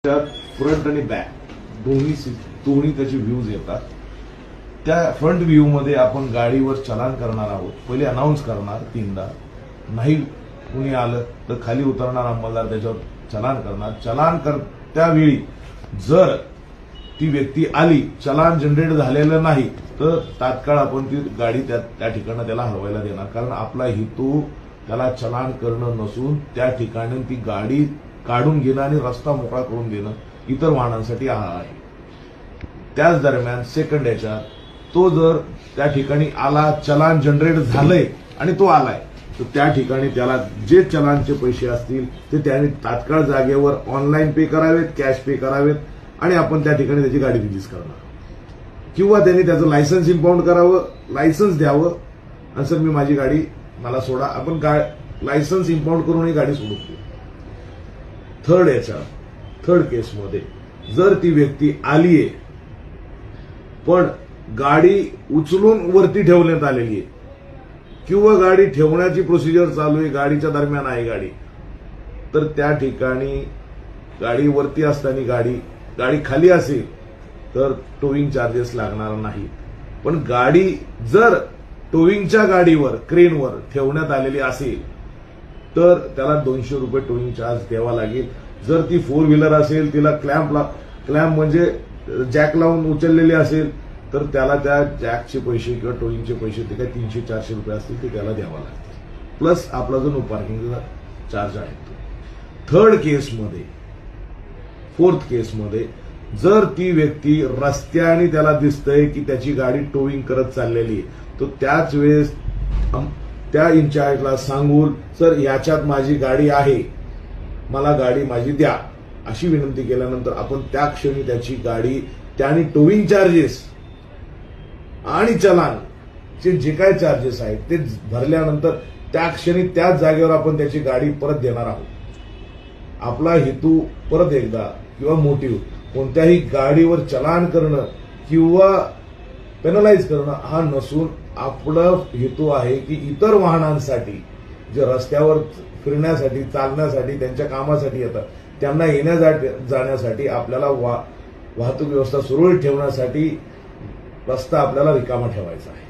त्यात फ्रंट आणि बॅक दोन्ही त्याचे व्ह्यूज येतात. त्या फ्रंट व्ह्यू मध्ये आपण गाडीवर चलान करणार आहोत. पहिले अनाऊन्स करणार 3दा, नाही कुणी आलं तर खाली उतरणार अंमलदार, त्याच्यावर चलान करणार. त्यावेळी जर ती व्यक्ती आली, चलान जनरेट झालेलं नाही, तर तात्काळ आपण ती गाडी त्या ठिकाणी त्याला हलवायला देणार. कारण आपला हेतू त्याला चलान करणं नसून त्या ठिकाणी ती गाडी काढून घेणं आणि रस्ता मोकळा करून देणं इतर वाहनांसाठी आहे. त्याच दरम्यान सेकंड याच्यात तो जर त्या ठिकाणी आला, चलान जनरेट झालंय आणि तो आलाय, तर त्या ठिकाणी त्याला जे चलानचे पैसे असतील ते त्याने तात्काळ जागेवर ऑनलाईन पे करावेत, कॅश पे करावेत आणि आपण त्या ठिकाणी त्याची गाडी रिलीज करणार. किंवा त्यांनी त्याचं लायसन्स इम्पाऊंड करावं, लायसन्स द्यावं आणि सर मी माझी गाडी मला सोडा, आपण लायसन्स इम्पाऊंड करून ही गाडी सोडून देऊ. थर्ड केसमध्ये जर ती व्यक्ती आलीये पण गाडी उचलून वरती ठेवण्यात आलेली आहे किंवा गाडी ठेवण्याची प्रोसिजर चालू आहे, गाडीच्या दरम्यान आहे गाडी, तर त्या ठिकाणी गाडी वरती असताना गाडी खाली असेल तर टोईंग चार्जेस लागणार नाही. पण गाडी जर टोईंगच्या गाडीवर क्रेनवर ठेवण्यात आलेली असेल तर त्याला 200 रुपये टोईंग चार्ज द्यावा लागेल. जर ती 4 व्हीलर असेल, तिला क्लॅम्प म्हणजे जॅक लावून उचललेली असेल तर त्याला त्या जॅकचे पैसे किंवा टोईंगचे पैसे ते काय 300-400 रुपये असतील ते त्याला द्यावा लागतील. प्लस आपला जो नो पार्किंगचा चार्ज आहे तो. फोर्थ केसमध्ये जर ती व्यक्ती रस्त्याने त्याला दिसतंय की त्याची गाडी टोईंग करत चाललेली आहे, तर त्याच वेळेस त्या इन्चार्जला सांगून सर याच्यात माझी गाडी आहे, मला गाडी माझी द्या, अशी विनंती केल्यानंतर आपण त्या क्षणी त्याची गाडी त्याने टोईंग चार्जेस आणि चलान जे काय चार्जेस आहेत ते भरल्यानंतर त्या क्षणी त्याच जागेवर आपण त्याची गाडी परत देणार आहोत. आपला हेतू परत एकदा किंवा मोटिव्ह कोणत्याही गाडीवर चलान करणं किंवा पेनलाइज करणं हा नसून आपला हेतू आहे की इतर वाहनांसाठी जे रस्त्यावर फिरण्यासाठी, चालण्यासाठी, त्यांच्या कामासाठी येतात त्यांना येण्या जाण्यासाठी आपल्याला वाहतूक व्यवस्था सुरळीत ठेवण्यासाठी रस्ता आपल्याला रिकामा ठेवायचा आहे.